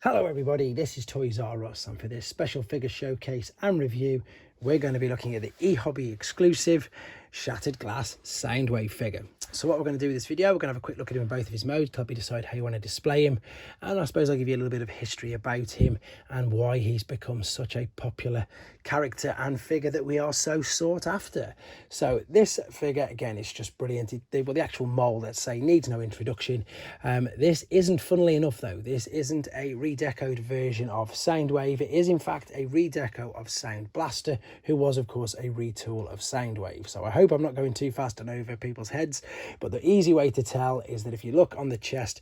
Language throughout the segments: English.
Hello everybody, this is Toys R Us, and for this special figure showcase and review we're going to be looking at the ehobby exclusive shattered glass Soundwave figure. So what we're going to do with this video, we're going to have a quick look at him in both of his modes, help you decide how you want to display him, and I suppose I'll give you a little bit of history about him and why he's become such a popular character and figure that we are so sought after. So this figure, again, it's just brilliant. The actual mold, let's say, needs no introduction. This isn't, funnily enough though, this isn't a redecoed version of Soundwave. It is in fact a redeco of Sound Blaster, who was of course a retool of Soundwave. So I hope I'm not going too fast and over people's heads, but the easy way to tell is that if you look on the chest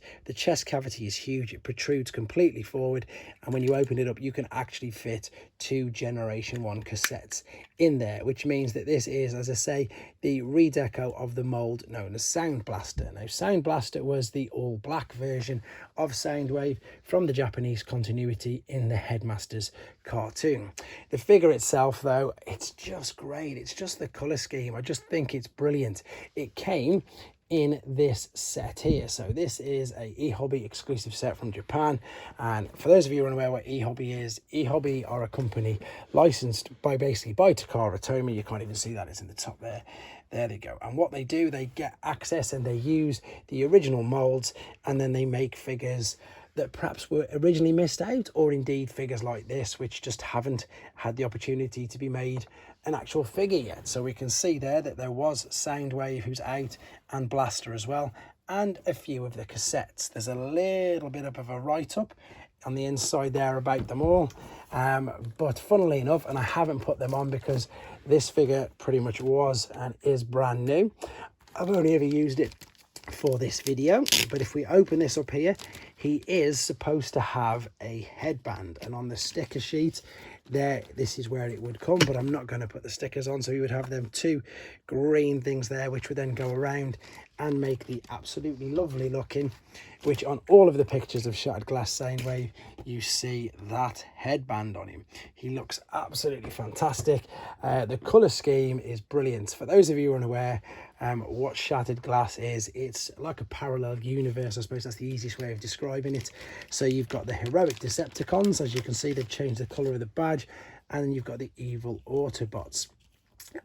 cavity is huge. It protrudes completely forward, and when you open it up you can actually fit 2 Generation 1 cassettes in there, which means that this is, as I say, the redeco of the mold known as Sound Blaster. Now, Sound Blaster was the all black version of Soundwave from the Japanese continuity in the Headmaster's cartoon. The figure itself though, it's just great. It's just the color scheme, I just think it's brilliant. It came in this set here. So this is a ehobby exclusive set from Japan, and for those of you who are unaware what ehobby is, ehobby are a company licensed by takara, tomy. You can't even see that, it's in the top there. There they go. And what they do, they get access and they use the original molds, and then they make figures that perhaps were originally missed out, or indeed figures like this which just haven't had the opportunity to be made an actual figure yet. So we can see there that there was Soundwave, who's out, and Blaster as well, and a few of the cassettes. There's a little bit of a write-up on the inside there about them all, but funnily enough, and I haven't put them on because this figure pretty much was and is brand new. I've only ever used it for this video, but if we open this up here, he is supposed to have a headband, and on the sticker sheet there, this is where it would come, but I'm not going to put the stickers on. So we would have them 2 green things there, which would then go around and make the absolutely lovely looking, which on all of the pictures of Shattered Glass Soundwave you see that headband on him. He looks absolutely fantastic. The color scheme is brilliant. For those of you who are unaware what Shattered Glass is, it's like a parallel universe, I suppose that's the easiest way of describing it. So you've got the heroic Decepticons, as you can see they've changed the color of the badge, and then you've got the evil Autobots.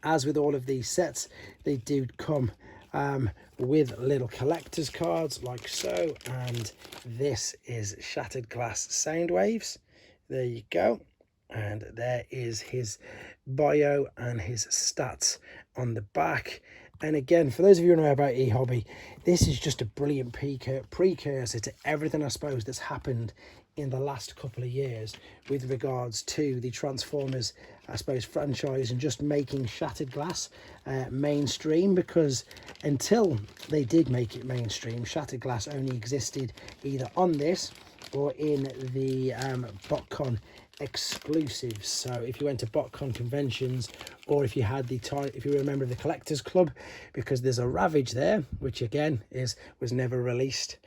As with all of these sets, they do come with little collector's cards like so, and this is Shattered Glass Soundwaves. There you go, and there is his bio and his stats on the back. And again, for those of you who know about ehobby, this is just a brilliant precursor to everything I suppose that's happened in the last couple of years with regards to the Transformers, I suppose, franchise, and just making Shattered Glass mainstream, because until they did make it mainstream, Shattered Glass only existed either on this or in the BotCon exclusives. So if you went to BotCon conventions, or if you had if you were a member of the Collectors Club, because there's a Ravage there, which again was never released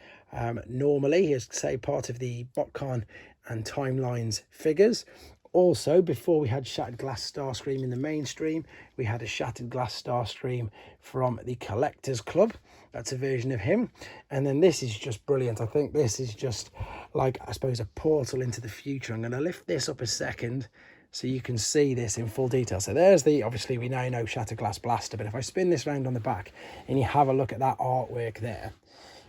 normally, is say part of the BotCon and Timelines figures. Also, before we had Shattered Glass Starscream in the mainstream, we had a Shattered Glass Starscream from the Collectors Club. That's a version of him. And then this is just brilliant. I think this is just like, I suppose, a portal into the future. I'm going to lift this up a second so you can see this in full detail. So there's the, obviously we now know Shattered Glass Blaster, but if I spin this round on the back and you have a look at that artwork there,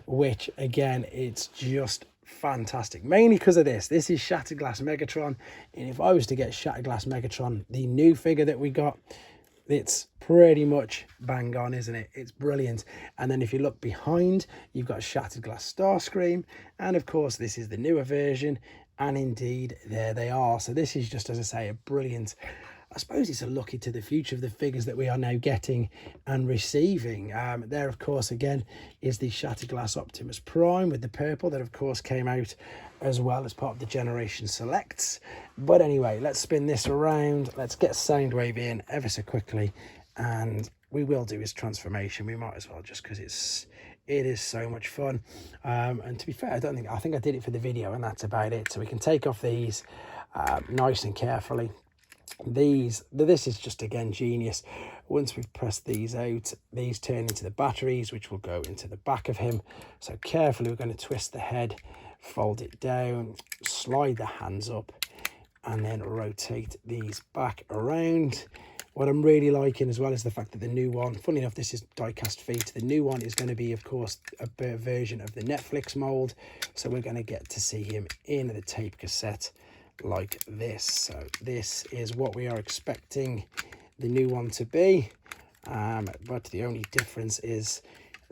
which again, it's just fantastic, mainly because of this is Shattered Glass Megatron. And if I was to get Shattered Glass Megatron, the new figure that we got, it's pretty much bang on, isn't it? It's brilliant. And then if you look behind, you've got Shattered Glass Starscream, and of course this is the newer version, and indeed there they are. So this is just, as I say, a brilliant, I suppose it's a look into the future of the figures that we are now getting and receiving. There, of course, again, is the Shattered Glass Optimus Prime with the purple that, of course, came out as well as part of the Generation Selects. But anyway, let's spin this around. Let's get Soundwave in ever so quickly, and we will do his transformation. We might as well, just because it is so much fun. And to be fair, I think I did it for the video, and that's about it. So we can take off these nice and carefully. This is just, again, genius. Once we've pressed these out, these turn into the batteries, which will go into the back of him. So carefully we're going to twist the head fold it down, slide the hands up, and then rotate these back around. What I'm really liking as well is the fact that the new one, funny enough, this is die-cast feet. The new one is going to be, of course, a version of the Netflix mold. So we're going to get to see him in the tape cassette like this. So this is what we are expecting the new one to be. But the only difference is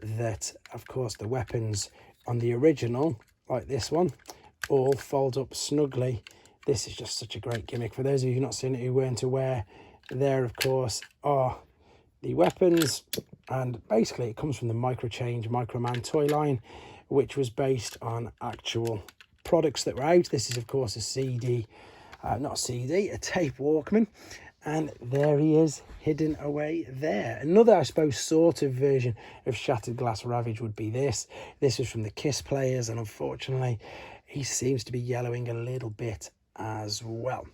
that, of course, the weapons on the original, like this one, all fold up snugly. This is just such a great gimmick. For those of you who've not seen it, who weren't aware, there, of course, are the weapons. And basically, it comes from the Microchange Microman toy line, which was based on actual products that were out. This is, of course, a CD, not a CD, a tape Walkman. And there he is, hidden away there. Another, I suppose, sort of version of Shattered Glass Ravage would be this. This was from the Kiss players, and unfortunately, he seems to be yellowing a little bit as well.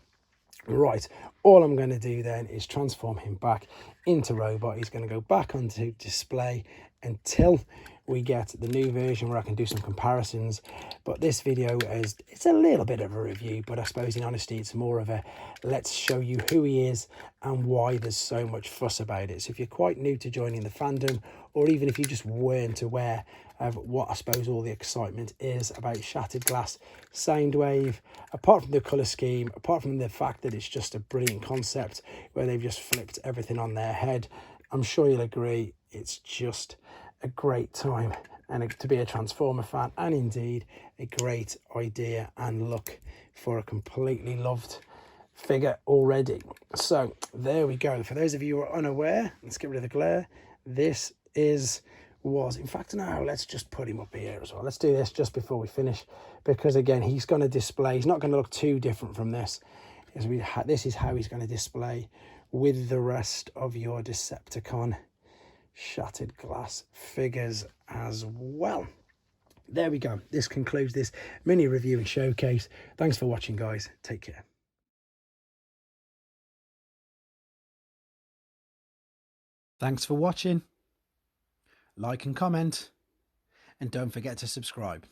Right, all I'm going to do then is transform him back into robot. He's going to go back onto display until we get the new version where I can do some comparisons. But this video is, it's a little bit of a review, but I suppose in honesty it's more of a let's show you who he is and why there's so much fuss about it. So if you're quite new to joining the fandom, or even if you just weren't aware of what I suppose all the excitement is about Shattered Glass Soundwave, apart from the colour scheme, apart from the fact that it's just a brilliant concept where they've just flipped everything on their head, I'm sure you'll agree it's just a great time and to be a Transformer fan, and indeed a great idea and look for a completely loved figure already. So there we go. For those of you who are unaware, let's get rid of the glare. This was in fact, no, let's just put him up here as well. Let's do this just before we finish, because again, he's going to display, he's not going to look too different from this. This is how he's going to display with the rest of your Decepticon Shattered Glass figures as well. There we go. This concludes this mini review and showcase. Thanks for watching, guys. Take care. Thanks for watching. Like and comment, and don't forget to subscribe.